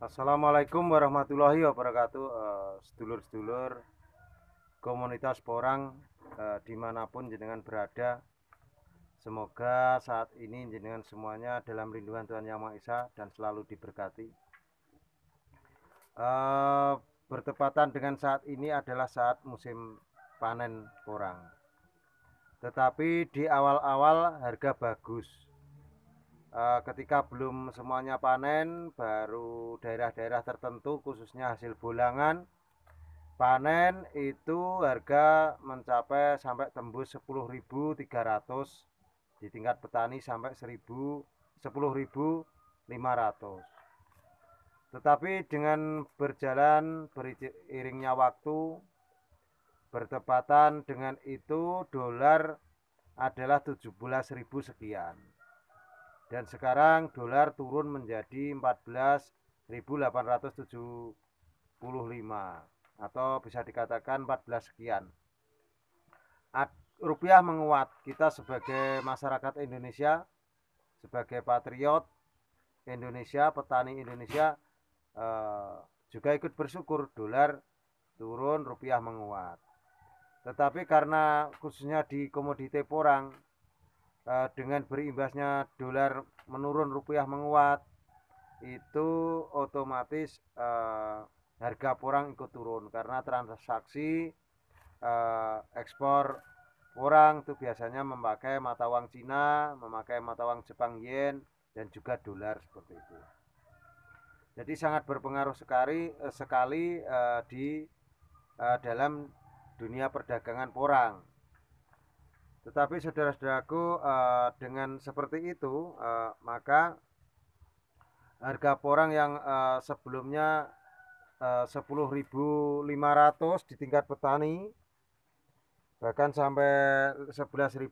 Assalamualaikum warahmatullahi wabarakatuh, sedulur-sedulur komunitas porang, dimanapun jenengan berada. Semoga saat ini jenengan semuanya dalam lindungan Tuhan Yang Maha Esa dan selalu diberkati. Eh, Bertepatan dengan saat ini adalah saat musim panen porang. Tetapi di awal-awal harga bagus. Ketika belum semuanya panen, baru daerah-daerah tertentu khususnya hasil bolangan panen itu harga mencapai sampai tembus 10.300, di tingkat petani sampai 10.500. Tetapi dengan berjalan beriringnya waktu, bertepatan dengan itu dolar adalah 17.000 sekian. Dan sekarang dolar turun menjadi 14.875 atau bisa dikatakan 14 sekian. Rupiah menguat. Kita sebagai masyarakat Indonesia, sebagai patriot Indonesia, petani Indonesia, juga ikut bersyukur dolar turun, rupiah menguat. Tetapi karena khususnya di komoditi porang, dengan berimbasnya dolar menurun, rupiah menguat, itu otomatis harga porang ikut turun karena transaksi ekspor porang itu biasanya memakai mata uang Cina, memakai mata uang Jepang yen, dan juga dolar seperti itu. Jadi sangat berpengaruh sekali di dalam dunia perdagangan porang. Tetapi saudara-saudaraku, dengan seperti itu, maka harga porang yang sebelumnya 10.500 di tingkat petani, bahkan sampai 11.000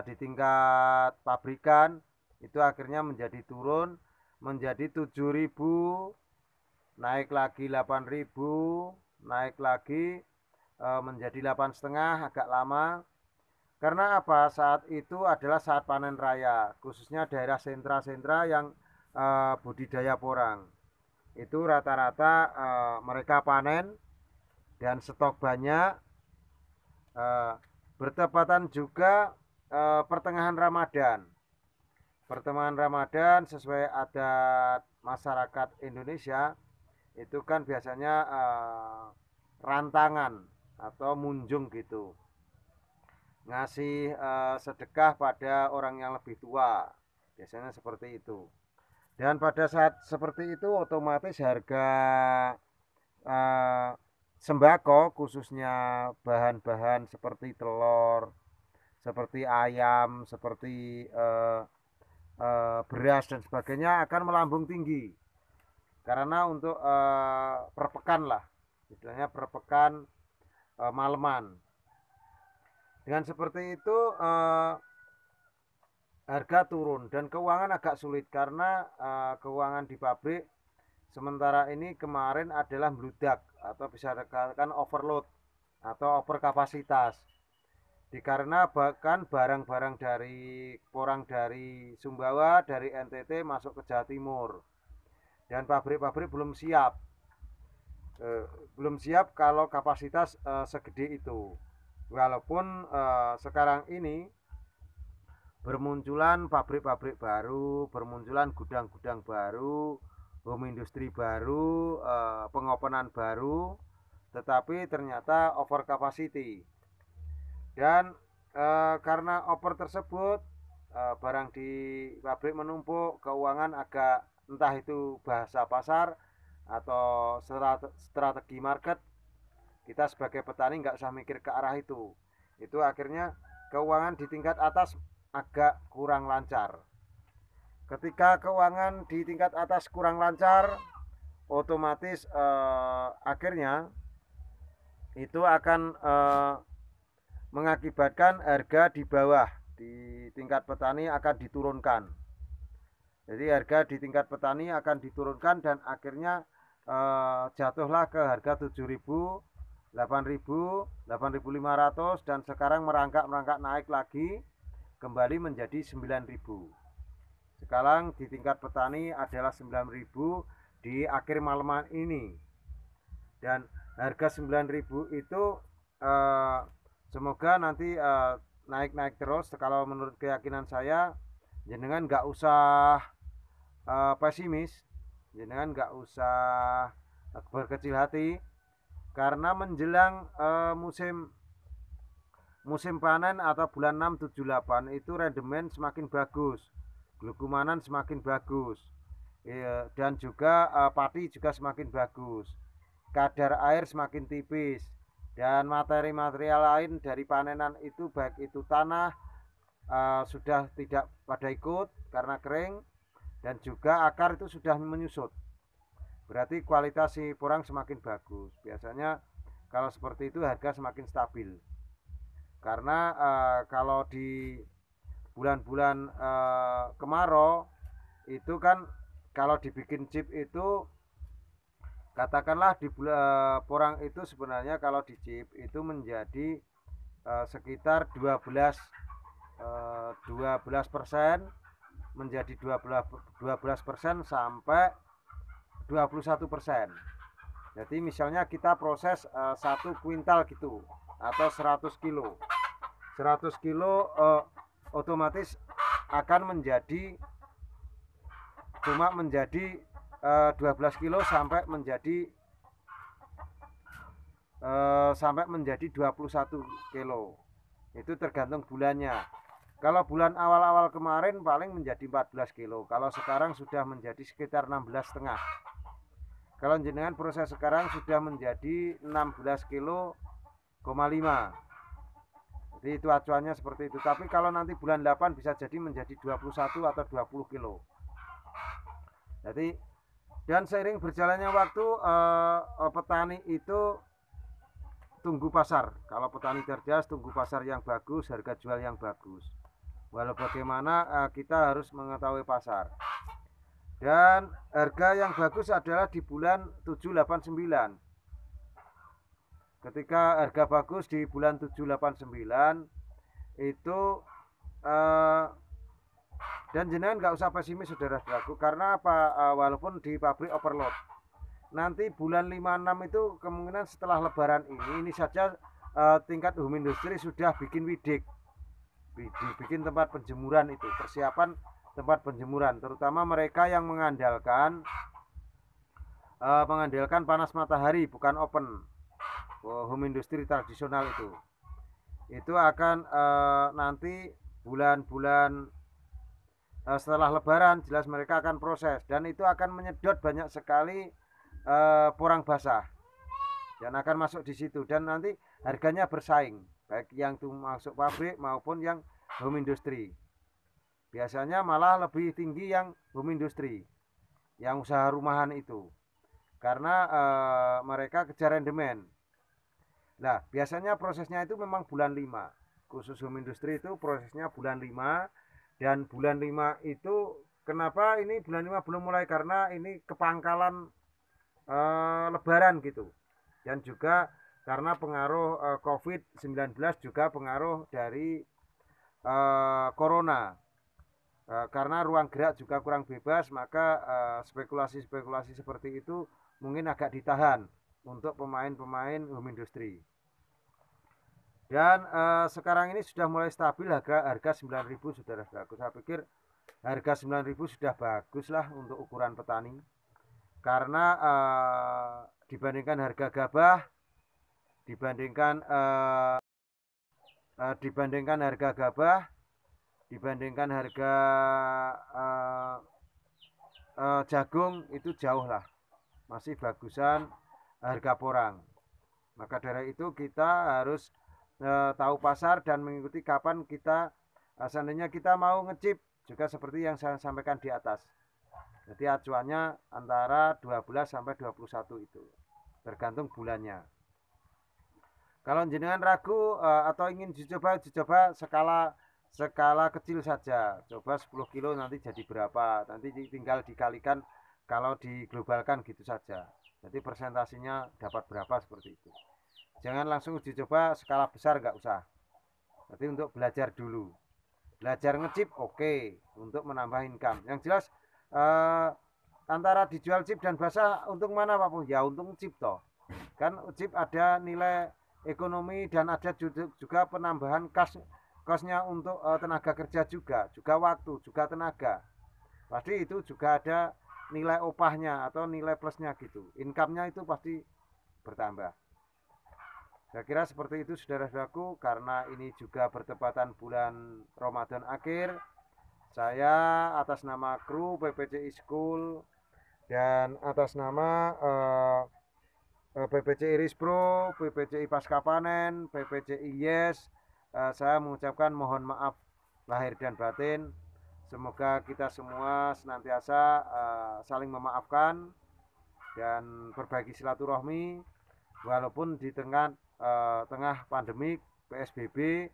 di tingkat pabrikan, itu akhirnya menjadi turun menjadi 7.000, naik lagi 8.000, naik lagi menjadi 8,5, agak lama. Karena apa? Saat itu adalah saat panen raya, khususnya daerah sentra-sentra yang budidaya porang. Itu rata-rata mereka panen dan stok banyak. Bertepatan juga pertengahan Ramadan. Pertengahan Ramadan sesuai adat masyarakat Indonesia itu kan biasanya rantangan atau munjung gitu, ngasih sedekah pada orang yang lebih tua, biasanya seperti itu. Dan pada saat seperti itu otomatis harga sembako, khususnya bahan-bahan seperti telur, seperti ayam, seperti beras dan sebagainya akan melambung tinggi. Karena untuk per pekan lah, istilahnya per pekan maleman. Dengan seperti itu harga turun dan keuangan agak sulit karena keuangan di pabrik sementara ini kemarin adalah meludak atau bisa dikatakan overload atau over kapasitas. Karena bahkan barang-barang dari porang dari Sumbawa, dari NTT masuk ke Jawa Timur, dan pabrik-pabrik belum siap kalau kapasitas segede itu. Walaupun sekarang ini bermunculan pabrik-pabrik baru, bermunculan gudang-gudang baru, home industri baru, pengopenan baru, tetapi ternyata over capacity. Dan karena over tersebut, barang di pabrik menumpuk, keuangan agak, entah itu bahasa pasar atau strategi market, kita sebagai petani nggak usah mikir ke arah itu. Itu akhirnya keuangan di tingkat atas agak kurang lancar. Ketika keuangan di tingkat atas kurang lancar, otomatis akhirnya itu akan mengakibatkan harga di bawah di tingkat petani akan diturunkan. Jadi harga di tingkat petani akan diturunkan dan akhirnya jatuhlah ke harga 7.000, 8.000, 8.500, dan sekarang merangkak naik lagi kembali menjadi 9.000. Sekarang di tingkat petani adalah 9.000 di akhir malam ini. Dan harga 9.000 itu semoga nanti naik-naik terus. Kalau menurut keyakinan saya, jenengan nggak usah pesimis, jenengan nggak usah berkecil hati, karena menjelang musim panen atau bulan 6, 7, 8 itu rendemen semakin bagus, glugumanan semakin bagus, dan juga padi juga semakin bagus, kadar air semakin tipis, dan materi-material lain dari panenan itu, baik itu tanah sudah tidak pada ikut karena kering, dan juga akar itu sudah menyusut. Berarti kualitas si porang semakin bagus. Biasanya kalau seperti itu harga semakin stabil. Karena kalau di bulan-bulan kemarau itu kan, kalau dibikin chip itu, katakanlah di bulan porang itu sebenarnya kalau di chip itu menjadi sekitar 12% menjadi 12% sampai 21%. Jadi misalnya kita proses 1 kuintal gitu atau 100 kilo. 100 kilo otomatis akan menjadi cuma menjadi 12 kilo sampai menjadi 21 kilo. Itu tergantung bulannya. Kalau bulan awal-awal kemarin paling menjadi 14 kilo. Kalau sekarang sudah menjadi sekitar 16,5. Kalau jenengan proses sekarang sudah menjadi 16 kilo, 5. Jadi itu acuannya seperti itu. Tapi kalau nanti bulan 8 bisa jadi menjadi 21 atau 20 kilo. Jadi, dan seiring berjalannya waktu petani itu tunggu pasar. Kalau petani cerdas tunggu pasar yang bagus, harga jual yang bagus. Walau bagaimana kita harus mengetahui pasar. Dan harga yang bagus adalah di bulan 7, 8, 9. Ketika harga bagus di bulan 7, 8, 9 itu dan jenengan nggak usah pesimis saudara-saudaraku, karena apa? Walaupun di pabrik overload, nanti bulan 5, 6 itu kemungkinan setelah lebaran ini saja tingkat home industry sudah bikin widik, bikin tempat penjemuran, itu persiapan tempat penjemuran, terutama mereka yang mengandalkan panas matahari, bukan open. Home industry tradisional itu akan nanti bulan-bulan setelah lebaran jelas mereka akan proses, dan itu akan menyedot banyak sekali porang basah dan akan masuk di situ, dan nanti harganya bersaing, baik yang masuk pabrik maupun yang home industry. Biasanya malah lebih tinggi yang home industry, yang usaha rumahan itu, karena mereka kejar rendemen. Nah, biasanya prosesnya itu memang bulan 5. Khusus home industry itu prosesnya bulan 5. Dan bulan 5 itu, kenapa ini bulan 5 belum mulai? Karena ini kepangkalan lebaran gitu. Dan juga karena pengaruh COVID-19, juga pengaruh dari corona. Karena ruang gerak juga kurang bebas, maka spekulasi-spekulasi seperti itu mungkin agak ditahan untuk pemain-pemain home industry. Dan sekarang ini sudah mulai stabil harga 9.000 saudara-saudaraku. Saya pikir harga 9.000 sudah bagus lah untuk ukuran petani, karena dibandingkan harga gabah, dibandingkan harga jagung, itu jauh lah masih bagusan harga porang. Maka dari itu kita harus tahu pasar dan mengikuti kapan kita seandainya kita mau ngecip, juga seperti yang saya sampaikan di atas. Jadi acuannya antara 12 sampai 21 itu, tergantung bulannya. Kalau jenengan ragu atau ingin dicoba skala kecil saja, coba 10 kilo nanti jadi berapa, nanti tinggal dikalikan, kalau diglobalkan gitu saja, jadi persentasinya dapat berapa, seperti itu. Jangan langsung dicoba skala besar, nggak usah. Jadi untuk belajar dulu, belajar ngecip oke, untuk menambah income. Yang jelas antara dijual chip dan basah untung mana Pak Pung? Ya untung chip toh. Kan chip ada nilai ekonomi dan ada juga penambahan kosnya untuk tenaga kerja juga waktu, juga tenaga. Pasti itu juga ada nilai upahnya atau nilai plusnya gitu. Income-nya itu pasti bertambah. Saya kira seperti itu saudara-saudaraku, karena ini juga bertepatan bulan Ramadan akhir. Saya atas nama kru PPCI School dan atas nama PPCI Rispro, PPCI Pasca Panen, PPCI Yes, saya mengucapkan mohon maaf lahir dan batin. Semoga kita semua senantiasa saling memaafkan dan berbagi silaturahmi walaupun di tengah pandemik PSBB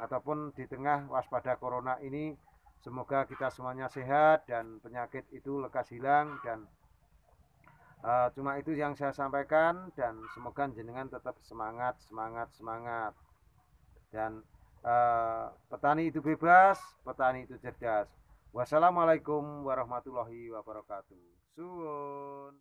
ataupun di tengah waspada corona ini. Semoga kita semuanya sehat dan penyakit itu lekas hilang, dan cuma itu yang saya sampaikan, dan semoga jenengan tetap semangat. Dan petani itu bebas, petani itu cerdas. Wassalamualaikum warahmatullahi wabarakatuh. Suwun.